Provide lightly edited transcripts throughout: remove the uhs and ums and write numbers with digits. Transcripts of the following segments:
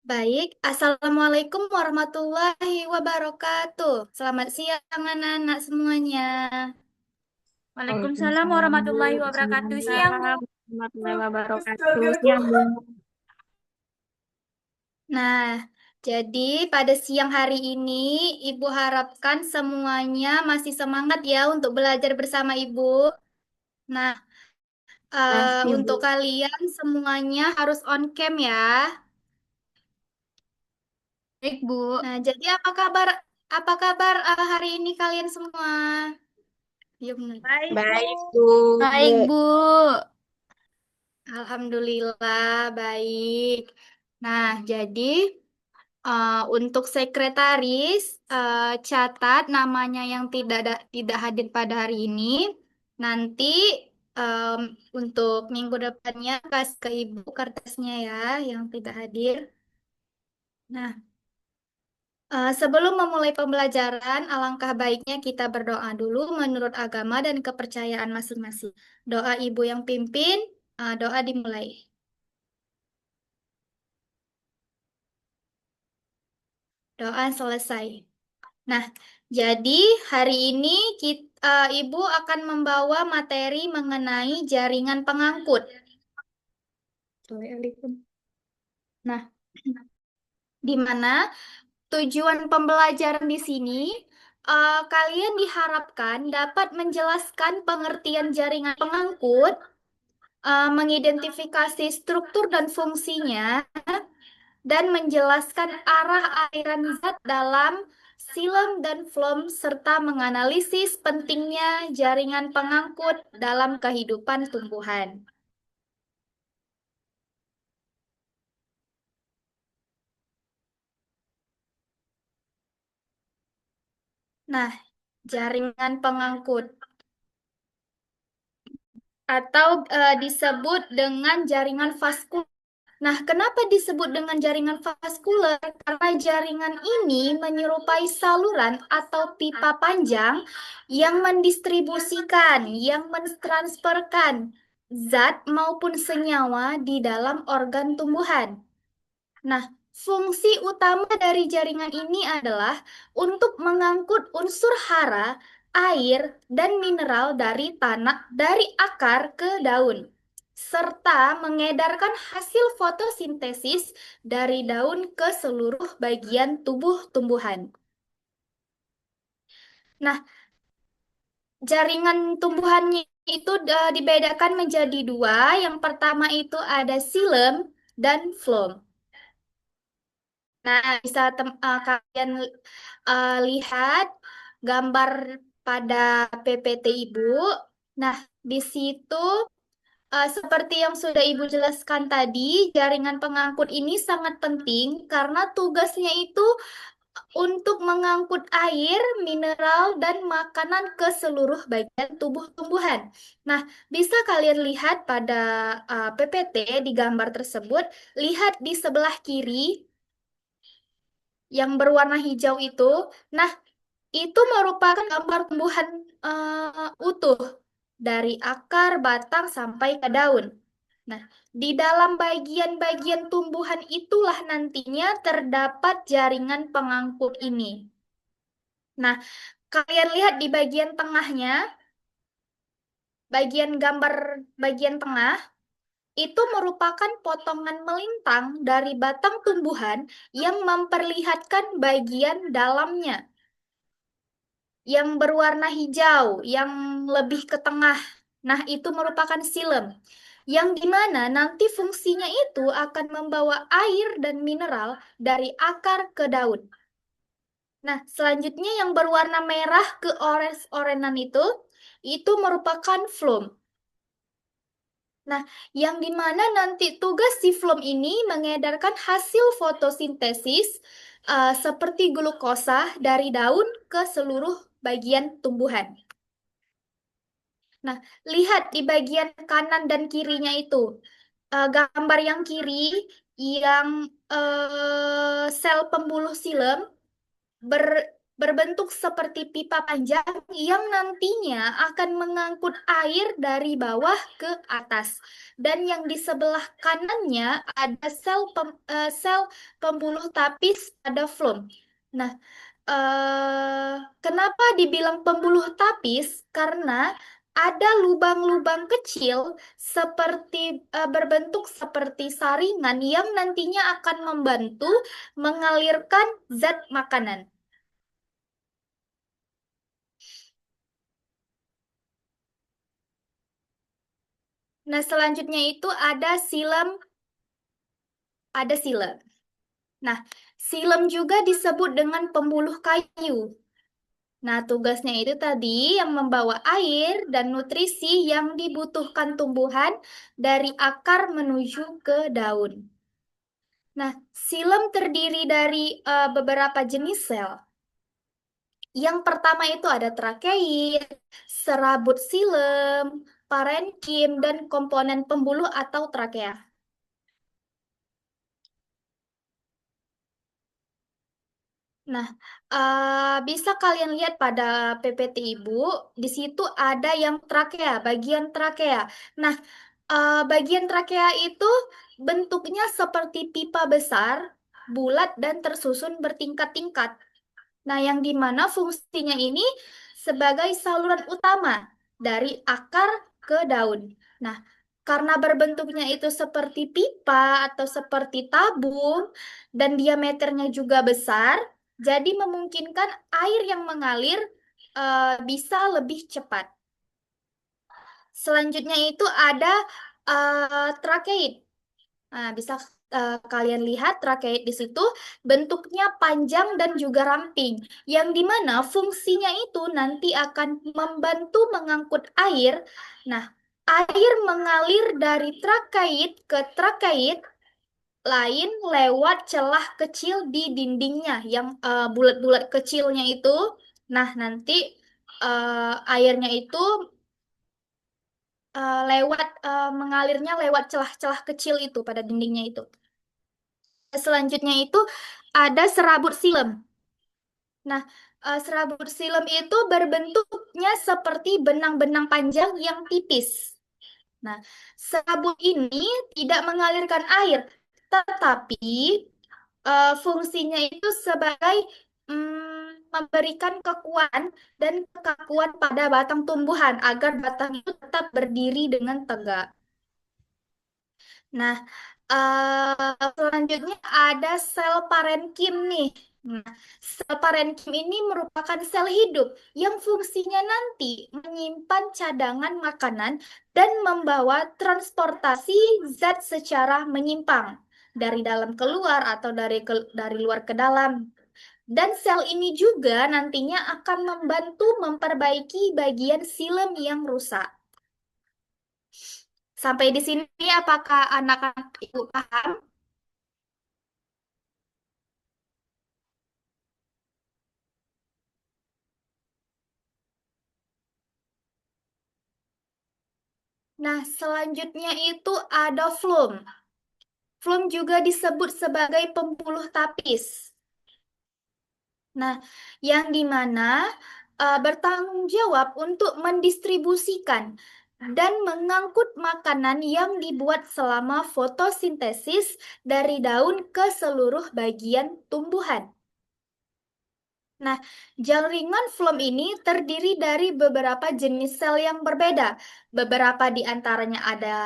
Baik, Assalamualaikum warahmatullahi wabarakatuh. Selamat siang anak-anak semuanya. Waalaikumsalam Waalaikumsalam Bu. warahmatullahi wabarakatuh. Siang, Bu. Waalaikumsalam warahmatullahi wabarakatuh. Siang Bu. Nah, jadi pada siang hari ini Ibu harapkan semuanya masih semangat ya untuk belajar bersama Ibu. Nah, Pasti untuk Bu. kalian semuanya harus on cam ya. Baik, Bu. Nah, jadi apa kabar hari ini kalian semua? Iya benar. Baik, Bu. Baik Bu. Baik, Bu. Alhamdulillah baik. Nah, jadi untuk sekretaris catat namanya yang tidak hadir pada hari ini. Nanti em, untuk minggu depannya kasih ke ibu kertasnya ya yang tidak hadir. Nah, sebelum memulai pembelajaran, alangkah baiknya kita berdoa dulu menurut agama dan kepercayaan masing-masing. Doa ibu yang pimpin, doa dimulai. Doa selesai. Nah, jadi hari ini Ibu akan membawa materi mengenai jaringan pengangkut. Nah, di mana tujuan pembelajaran di sini kalian diharapkan dapat menjelaskan pengertian jaringan pengangkut, mengidentifikasi struktur dan fungsinya, dan menjelaskan arah aliran zat dalam silem dan flom serta menganalisis pentingnya jaringan pengangkut dalam kehidupan tumbuhan. Nah, jaringan pengangkut atau disebut dengan jaringan vaskular. Nah, kenapa disebut dengan jaringan vaskuler? Karena jaringan ini menyerupai saluran atau pipa panjang yang mendistribusikan, yang mentransferkan zat maupun senyawa di dalam organ tumbuhan. Nah, fungsi utama dari jaringan ini adalah untuk mengangkut unsur hara, air, dan mineral dari tanah, dari akar ke daun, serta mengedarkan hasil fotosintesis dari daun ke seluruh bagian tubuh tumbuhan. Nah, jaringan tumbuhannya itu dibedakan menjadi dua. Yang pertama itu ada xilem dan phloem. Nah, bisa kalian lihat gambar pada PPT Ibu. Nah, di situ seperti yang sudah Ibu jelaskan tadi, jaringan pengangkut ini sangat penting karena tugasnya itu untuk mengangkut air, mineral, dan makanan ke seluruh bagian tubuh tumbuhan. Nah, bisa kalian lihat pada PPT di gambar tersebut, lihat di sebelah kiri yang berwarna hijau itu. Nah, itu merupakan gambar tumbuhan utuh dari akar, batang sampai ke daun. Nah, di dalam bagian-bagian tumbuhan itulah nantinya terdapat jaringan pengangkut ini. Nah, kalian lihat di bagian tengahnya, bagian gambar bagian tengah itu merupakan potongan melintang dari batang tumbuhan yang memperlihatkan bagian dalamnya yang berwarna hijau, yang lebih ke tengah. Nah, itu merupakan silem. Yang dimana nanti fungsinya itu akan membawa air dan mineral dari akar ke daun. Nah, selanjutnya yang berwarna merah ke orange-orangean itu merupakan phloem. Nah, yang dimana nanti tugas si phloem ini mengedarkan hasil fotosintesis seperti glukosa dari daun ke seluruh bagian tumbuhan. Nah, lihat di bagian kanan dan kirinya itu. Gambar yang kiri yang sel pembuluh silem berbentuk seperti pipa panjang yang nantinya akan mengangkut air dari bawah ke atas. Dan yang di sebelah kanannya ada sel pembuluh tapis pada phloem. Nah, kenapa dibilang pembuluh tapis? Karena ada lubang-lubang kecil berbentuk seperti saringan yang nantinya akan membantu mengalirkan zat makanan. Nah, selanjutnya itu ada silem. Nah, silem juga disebut dengan pembuluh kayu. Nah, tugasnya itu tadi yang membawa air dan nutrisi yang dibutuhkan tumbuhan dari akar menuju ke daun. Nah, silem terdiri dari beberapa jenis sel. Yang pertama itu ada trakeit, serabut silem, parenkim, dan komponen pembuluh atau trakea. Nah, bisa kalian lihat pada PPT Ibu, di situ ada yang trakea, bagian trakea. Nah, bagian trakea itu bentuknya seperti pipa besar, bulat, dan tersusun bertingkat-tingkat. Nah, yang dimana fungsinya ini sebagai saluran utama dari akar ke daun. Nah, karena berbentuknya itu seperti pipa atau seperti tabung dan diameternya juga besar, jadi memungkinkan air yang mengalir bisa lebih cepat. Selanjutnya itu ada trakeit. Nah, bisa kalian lihat trakeit di situ bentuknya panjang dan juga ramping, yang dimana fungsinya itu nanti akan membantu mengangkut air. Nah, air mengalir dari trakeit ke trakeit lain lewat celah kecil di dindingnya yang bulat-bulat kecilnya itu. Nah, nanti airnya itu mengalirnya lewat celah-celah kecil itu pada dindingnya itu. Selanjutnya itu ada serabut silem. Nah, serabut silem itu berbentuknya seperti benang-benang panjang yang tipis. Nah, serabut ini tidak mengalirkan air, tetapi fungsinya itu sebagai memberikan kekuatan dan kekakuan pada batang tumbuhan agar batang itu tetap berdiri dengan tegak. Nah, selanjutnya ada sel parenkim nih. Nah, sel parenkim ini merupakan sel hidup yang fungsinya nanti menyimpan cadangan makanan dan membawa transportasi zat secara menyimpang dari dalam keluar atau dari luar ke dalam. Dan sel ini juga nantinya akan membantu memperbaiki bagian silem yang rusak. Sampai di sini apakah anak-anak Ibu paham? Nah, selanjutnya itu ada phloem. Phloem juga disebut sebagai pembuluh tapis. Nah, yang dimana bertanggung jawab untuk mendistribusikan dan mengangkut makanan yang dibuat selama fotosintesis dari daun ke seluruh bagian tumbuhan. Nah, jaringan phloem ini terdiri dari beberapa jenis sel yang berbeda. Beberapa di antaranya ada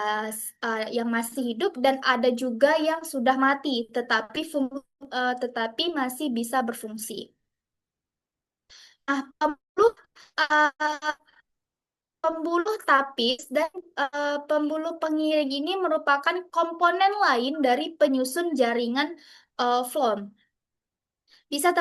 yang masih hidup dan ada juga yang sudah mati, tetapi masih bisa berfungsi. Nah, uh, pembuluh tapis dan pembuluh pengiring ini merupakan komponen lain dari penyusun jaringan phloem. Bisa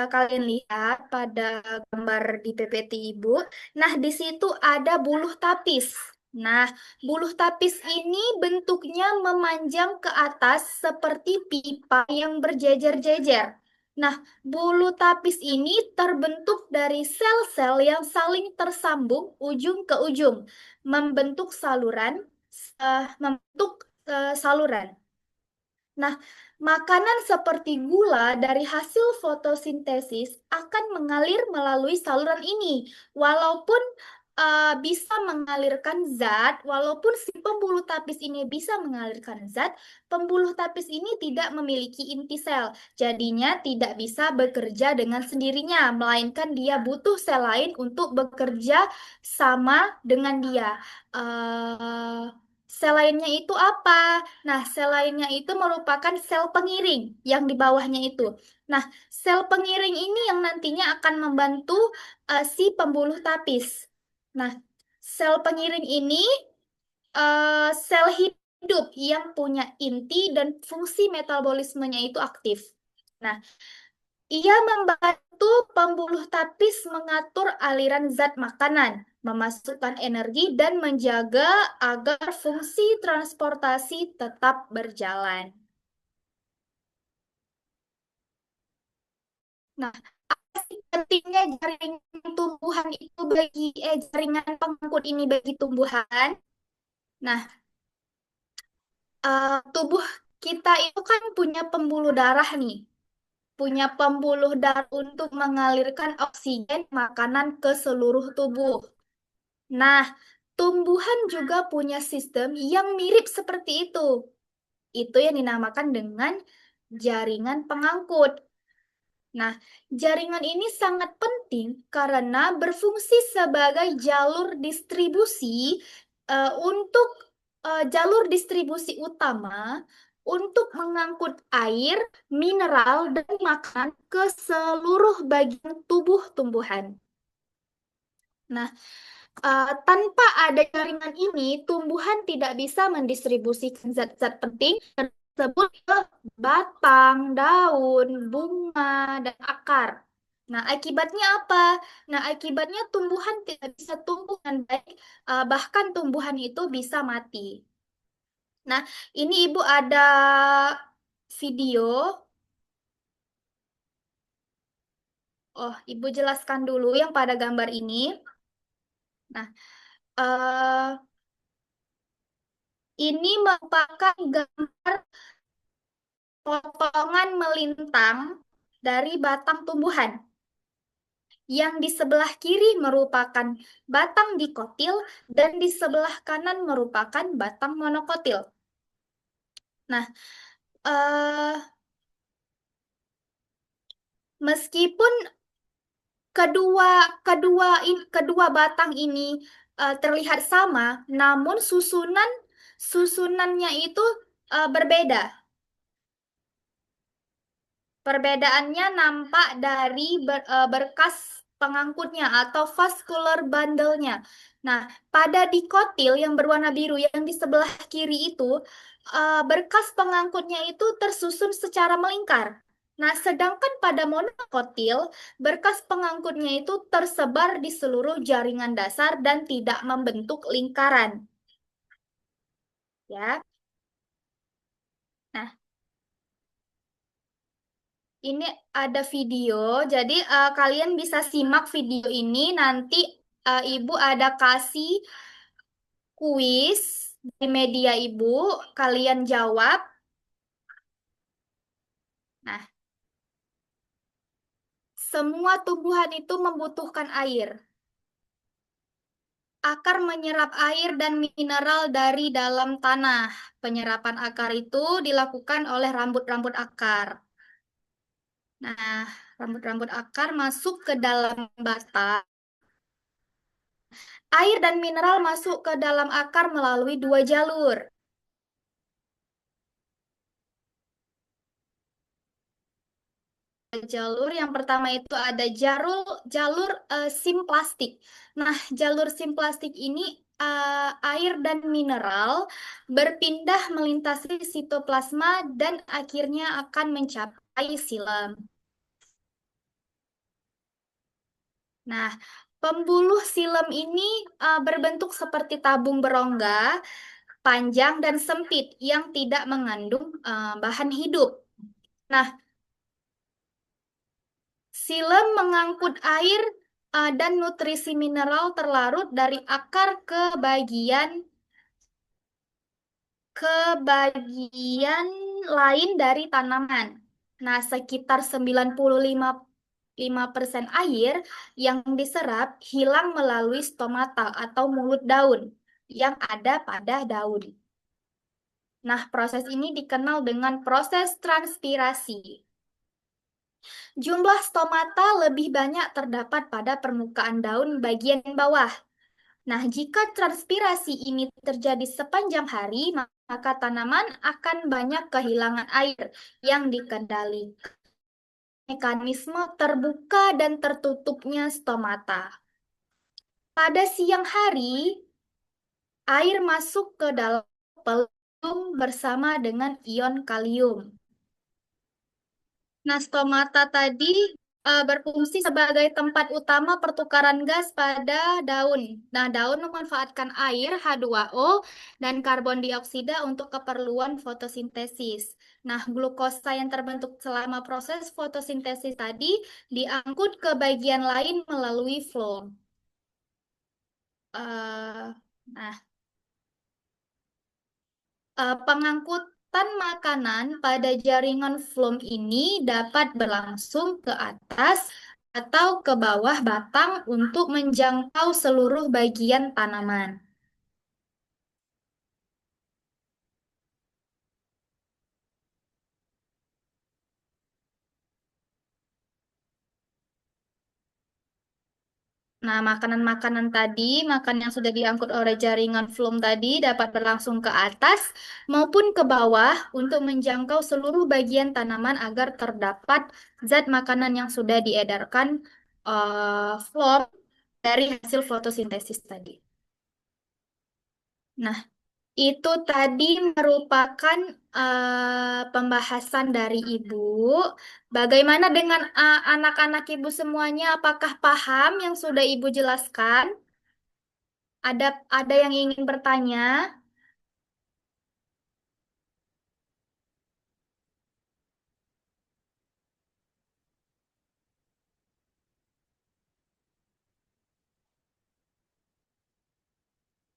kalian lihat pada gambar di PPT Ibu. Nah, di situ ada buluh tapis. Nah, buluh tapis ini bentuknya memanjang ke atas seperti pipa yang berjejer-jejer. Nah, buluh tapis ini terbentuk dari sel-sel yang saling tersambung ujung ke ujung, membentuk saluran. Nah, makanan seperti gula dari hasil fotosintesis akan mengalir melalui saluran ini, walaupun bisa mengalirkan zat, walaupun si pembuluh tapis ini bisa mengalirkan zat, pembuluh tapis ini tidak memiliki inti sel, jadinya tidak bisa bekerja dengan sendirinya, melainkan dia butuh sel lain untuk bekerja sama dengan dia. Sel lainnya itu apa? Nah, sel lainnya itu merupakan sel pengiring yang di bawahnya itu. Nah, sel pengiring ini yang nantinya akan membantu si pembuluh tapis. Nah, sel pengiring ini sel hidup yang punya inti dan fungsi metabolismenya itu aktif. Nah, ia membantu pembuluh tapis mengatur aliran zat makanan, memasukkan energi, dan menjaga agar fungsi transportasi tetap berjalan. Nah, apa sih pentingnya jaringan tumbuhan itu jaringan pengangkut ini bagi tumbuhan? Nah, tubuh kita itu kan punya pembuluh darah nih, punya pembuluh darah untuk mengalirkan oksigen makanan ke seluruh tubuh. Nah, tumbuhan juga punya sistem yang mirip seperti itu. Itu yang dinamakan dengan jaringan pengangkut. Nah, jaringan ini sangat penting karena berfungsi sebagai jalur distribusi untuk jalur distribusi utama untuk mengangkut air, mineral, dan makanan ke seluruh bagian tubuh tumbuhan. Nah, tanpa ada jaringan ini, tumbuhan tidak bisa mendistribusikan zat-zat penting tersebut ke batang, daun, bunga, dan akar. Nah, akibatnya apa? Nah, akibatnya tumbuhan tidak bisa tumbuh dengan baik, bahkan tumbuhan itu bisa mati. Nah, ini Ibu ada video. Oh, Ibu jelaskan dulu yang pada gambar ini. Nah, eh, ini merupakan gambar potongan melintang dari batang tumbuhan. Yang di sebelah kiri merupakan batang dikotil dan di sebelah kanan merupakan batang monokotil. Nah, eh, meskipun kedua kedua batang ini terlihat sama, namun susunannya itu berbeda. Perbedaannya nampak dari berkas pengangkutnya atau vascular bundle-nya. Nah, pada dikotil yang berwarna biru yang di sebelah kiri itu, berkas pengangkutnya itu tersusun secara melingkar. Nah, sedangkan pada monokotil, berkas pengangkutnya itu tersebar di seluruh jaringan dasar dan tidak membentuk lingkaran. Ya. Nah, ini ada video, jadi kalian bisa simak video ini. Nanti Ibu ada kasih kuis di media Ibu, kalian jawab. Nah, semua tumbuhan itu membutuhkan air. Akar menyerap air dan mineral dari dalam tanah. Penyerapan akar itu dilakukan oleh rambut-rambut akar. Nah, rambut-rambut akar masuk ke dalam batang. Air dan mineral masuk ke dalam akar melalui dua jalur. Jalur yang pertama itu ada jalur simplastik. Nah, jalur simplastik ini air dan mineral berpindah melintasi sitoplasma dan akhirnya akan mencapai silem. Nah, pembuluh silem ini berbentuk seperti tabung berongga, panjang dan sempit yang tidak mengandung bahan hidup. Nah, silem mengangkut air dan nutrisi mineral terlarut dari akar ke bagian lain dari tanaman. Nah, sekitar 95% air yang diserap hilang melalui stomata atau mulut daun yang ada pada daun. Nah, proses ini dikenal dengan proses transpirasi. Jumlah stomata lebih banyak terdapat pada permukaan daun bagian bawah. Nah, jika transpirasi ini terjadi sepanjang hari, maka tanaman akan banyak kehilangan air yang dikendalikan mekanisme terbuka dan tertutupnya stomata. Pada siang hari, air masuk ke dalam pelung bersama dengan ion kalium. Nah, stomata tadi berfungsi sebagai tempat utama pertukaran gas pada daun. Nah, daun memanfaatkan air H2O dan karbon dioksida untuk keperluan fotosintesis. Nah, glukosa yang terbentuk selama proses fotosintesis tadi diangkut ke bagian lain melalui flow. Eh, nah, Pengangkutan makanan pada jaringan phloem ini dapat berlangsung ke atas atau ke bawah batang untuk menjangkau seluruh bagian tanaman. Nah, makanan-makanan tadi, makan yang sudah diangkut oleh jaringan phloem tadi dapat berlangsung ke atas maupun ke bawah untuk menjangkau seluruh bagian tanaman agar terdapat zat makanan yang sudah diedarkan phloem dari hasil fotosintesis tadi. Nah, itu tadi merupakan pembahasan dari Ibu. Bagaimana dengan anak-anak Ibu semuanya? Apakah paham yang sudah Ibu jelaskan? Ada yang ingin bertanya?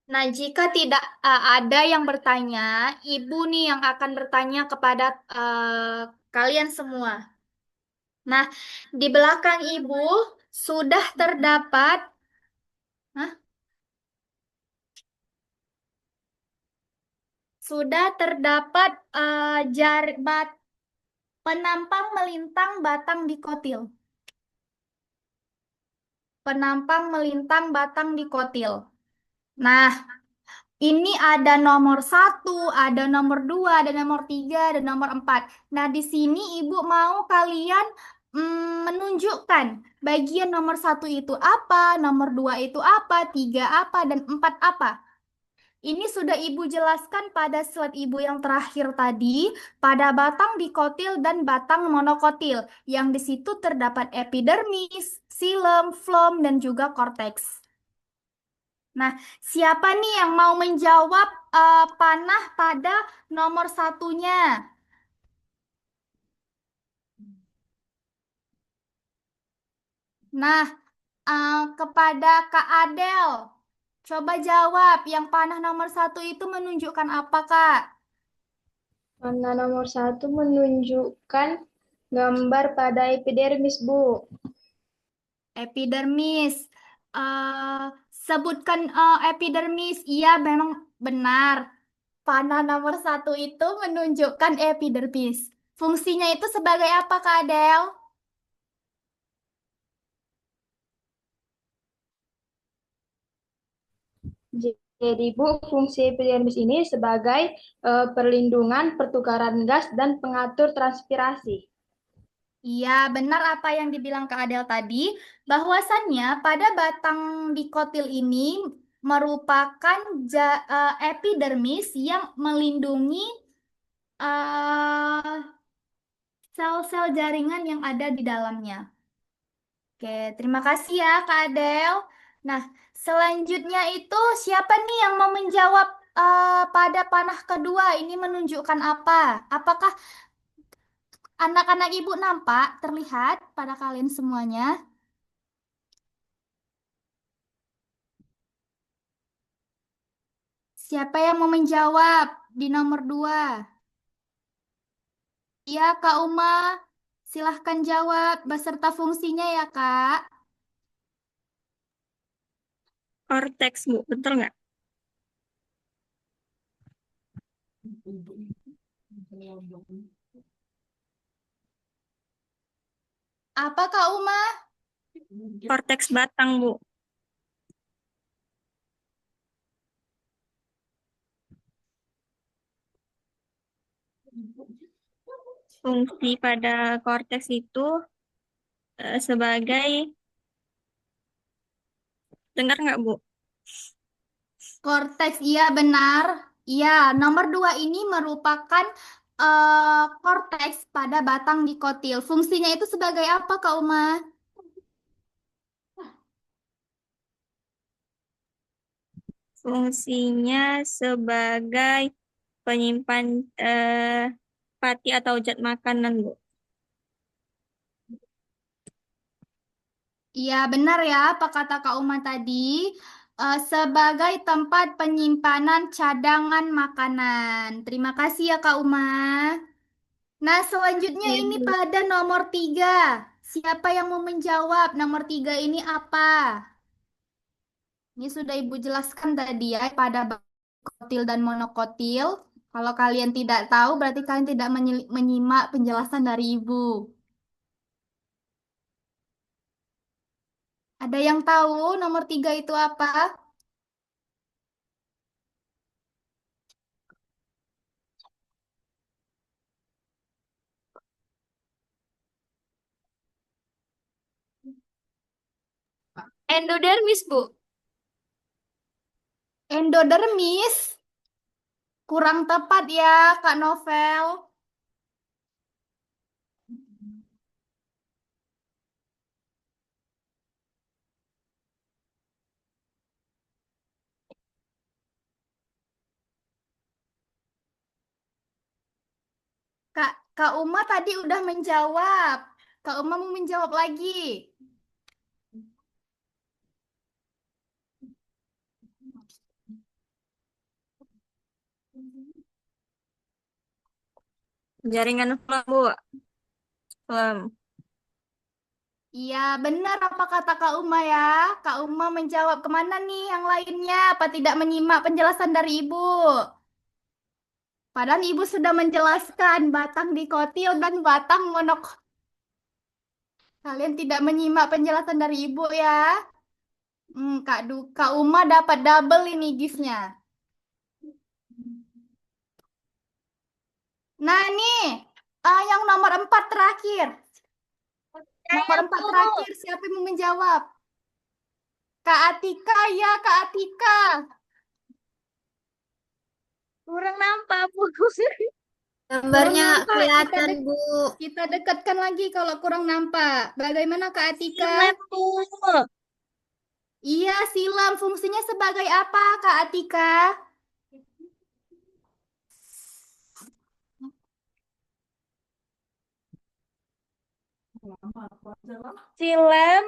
Nah, jika tidak ada yang bertanya, Ibu nih yang akan bertanya kepada kalian semua. Nah, di belakang Ibu sudah terdapat, Hah? Sudah terdapat penampang melintang batang dikotil. Penampang melintang batang dikotil. Nah, ini ada nomor 1, ada nomor 2, ada nomor 3, ada nomor 4. Nah, di sini Ibu mau kalian menunjukkan bagian nomor 1 itu apa, nomor 2 itu apa, 3 apa, dan 4 apa. Ini sudah Ibu jelaskan pada slide Ibu yang terakhir tadi, pada batang dikotil dan batang monokotil, yang di situ terdapat epidermis, xilem, floem, dan juga korteks. Nah, siapa nih yang mau menjawab panah pada nomor satunya? Nah, kepada Kak Adel, coba jawab, yang panah nomor 1 itu menunjukkan apa, Kak? Warna nomor 1 menunjukkan gambar pada epidermis, Bu. Epidermis. Eh, Sebutkan epidermis. Iya, memang benar. Panah nomor 1 itu menunjukkan epidermis. Fungsinya itu sebagai apa, Kak Adel? Jadi, Bu, fungsi epidermis ini sebagai perlindungan pertukaran gas dan pengatur transpirasi. Iya, benar apa yang dibilang Kak Adel tadi, bahwasannya pada batang dikotil ini merupakan epidermis yang melindungi eh, sel-sel jaringan yang ada di dalamnya. Oke, terima kasih ya Kak Adel. Nah, selanjutnya itu siapa nih yang mau menjawab pada panah kedua ini menunjukkan apa? Apakah anak-anak ibu nampak terlihat pada kalian semuanya? Siapa yang mau menjawab di nomor 2? Iya, Kak Uma. Silahkan jawab beserta fungsinya ya, Kak. Korteks, Bu. Betul nggak? Apa, Kak Uma? Korteks batang, Bu. Fungsi pada korteks itu sebagai, dengar nggak, Bu? Korteks, iya benar. Iya, nomor 2 ini merupakan korteks pada batang dikotil. Fungsinya itu sebagai apa, Kak Uma? Fungsinya sebagai penyimpan pati atau zat makanan, Bu. Iya, benar ya, apa kata Kak Uma tadi? Sebagai tempat penyimpanan cadangan makanan. Terima kasih ya, Kak Uma. Nah, selanjutnya Iya, ini Bu. pada nomor 3. Siapa yang mau menjawab? Nomor 3 ini apa? Ini sudah Ibu jelaskan tadi ya, pada kotil dan monokotil. Kalau kalian tidak tahu, berarti kalian tidak menyimak penjelasan dari Ibu. Ada yang tahu nomor 3 itu apa? Endodermis, Bu. Endodermis. Kurang tepat ya, Kak Novel. Kak Uma tadi udah menjawab. Kak Uma mau menjawab lagi. Jaringan phloem, Bu. Phloem. Iya, benar apa kata Kak Uma ya. Kak Uma menjawab kemana nih yang lainnya? Apa tidak menyimak penjelasan dari Ibu? Padahal Ibu sudah menjelaskan batang dikotil dan batang monok. Kalian tidak menyimak penjelasan dari Ibu ya. Kak Uma dapat double ini giftnya. Nah nih, yang nomor 4 terakhir. Nomor 4 terakhir, siapa yang mau menjawab? Kak Atika, ya Kak Atika. Kurang nampak, Bu. Gambarnya Kurang nampak. kelihatan, Bu. Kita dekatkan lagi kalau kurang nampak. Bagaimana Kak Atika? Silet, Bu. Iya, silam. Fungsinya sebagai apa, Kak Atika? Silem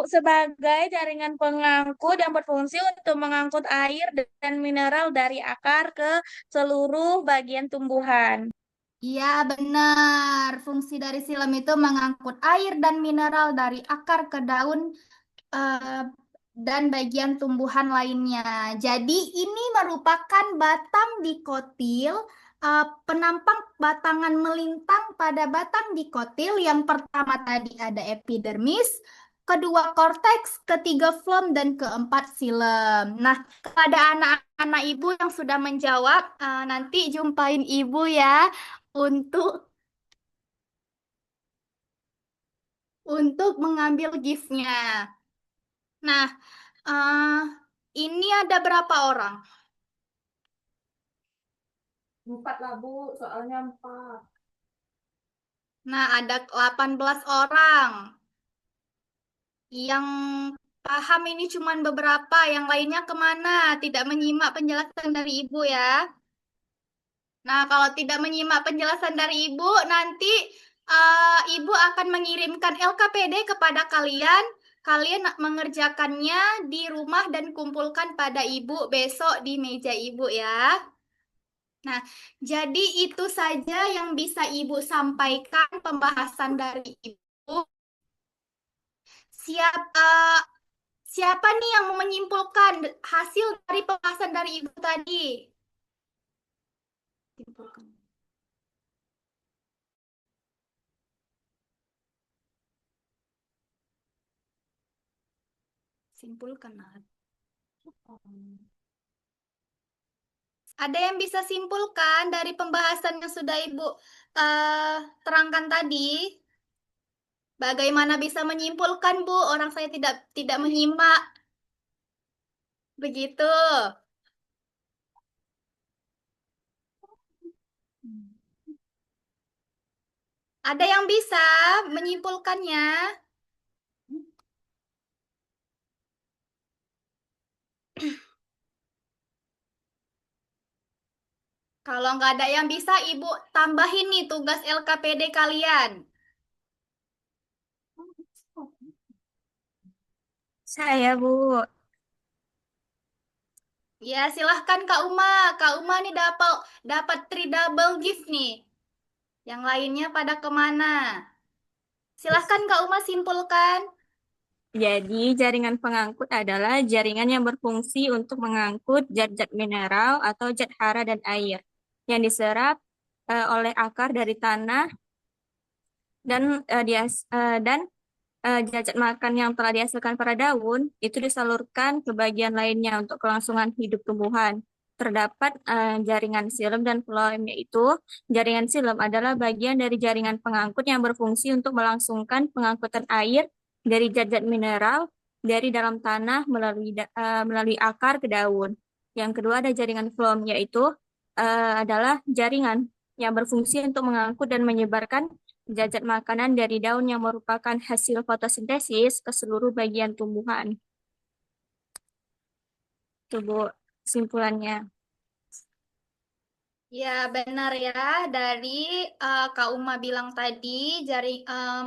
sebagai jaringan pengangkut yang berfungsi untuk mengangkut air dan mineral dari akar ke seluruh bagian tumbuhan. Iya, benar. Fungsi dari silam itu mengangkut air dan mineral dari akar ke daun eh, dan bagian tumbuhan lainnya. Jadi ini merupakan batang dikotil, penampang batangan melintang pada batang dikotil. Yang pertama tadi ada epidermis, kedua korteks, ketiga floem, dan keempat silem. Nah, kepada anak-anak ibu yang sudah menjawab, nanti jumpain ibu ya untuk mengambil giftnya. Nah, eh ini ada berapa orang? 4 lah, Bu. Soalnya 4. Nah, ada 18 orang. Yang paham ini cuman beberapa, yang lainnya kemana? Tidak menyimak penjelasan dari Ibu ya. Nah, kalau tidak menyimak penjelasan dari Ibu, nanti Ibu akan mengirimkan LKPD kepada kalian. Kalian mengerjakannya di rumah dan kumpulkan pada Ibu besok di meja Ibu ya. Nah, jadi itu saja yang bisa Ibu sampaikan pembahasan dari Ibu. Siapa siapa nih yang mau menyimpulkan hasil dari pembahasan dari Ibu tadi? Simpulkan. Simpulkan. Ada yang bisa simpulkan dari pembahasan yang sudah Ibu terangkan tadi? Bagaimana bisa menyimpulkan, Bu? Orang saya tidak menyimak. Begitu. Ada yang bisa menyimpulkannya? Kalau nggak ada yang bisa, Ibu tambahin nih tugas LKPD kalian. Saya, Bu. Ya, silahkan Kak Uma. Kak Uma nih dapat 3 double gift nih. Yang lainnya pada kemana? Silahkan Kak Uma simpulkan. Jadi, jaringan pengangkut adalah jaringan yang berfungsi untuk mengangkut zat-zat mineral atau zat hara dan air yang diserap oleh akar dari tanah dan zat-zat makan yang telah dihasilkan pada daun itu disalurkan ke bagian lainnya untuk kelangsungan hidup tumbuhan. Terdapat jaringan silem dan phloem, yaitu jaringan silem adalah bagian dari jaringan pengangkut yang berfungsi untuk melangsungkan pengangkutan air dari zat-zat mineral dari dalam tanah melalui akar ke daun. Yang kedua ada jaringan phloem, yaitu adalah jaringan yang berfungsi untuk mengangkut dan menyebarkan zat-zat makanan dari daun yang merupakan hasil fotosintesis ke seluruh bagian tumbuhan. Itu, Bu, kesimpulannya. Ya, benar ya. Dari Kak Uma bilang tadi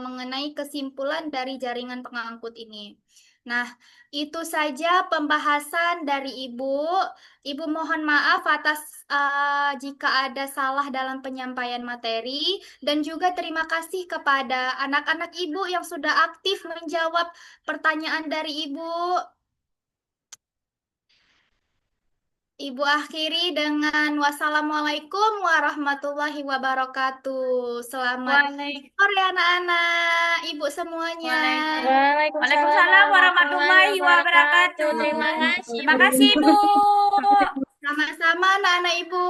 mengenai kesimpulan dari jaringan pengangkut ini. Nah, itu saja pembahasan dari Ibu. Ibu mohon maaf atas jika ada salah dalam penyampaian materi dan juga terima kasih kepada anak-anak Ibu yang sudah aktif menjawab pertanyaan dari Ibu. Ibu akhiri dengan wassalamualaikum warahmatullahi wabarakatuh. Selamat sore anak-anak, ibu semuanya. Waalaikumsalam warahmatullahi wabarakatuh. Terima kasih. Terima kasih, Bu. Sama-sama anak-anak ibu.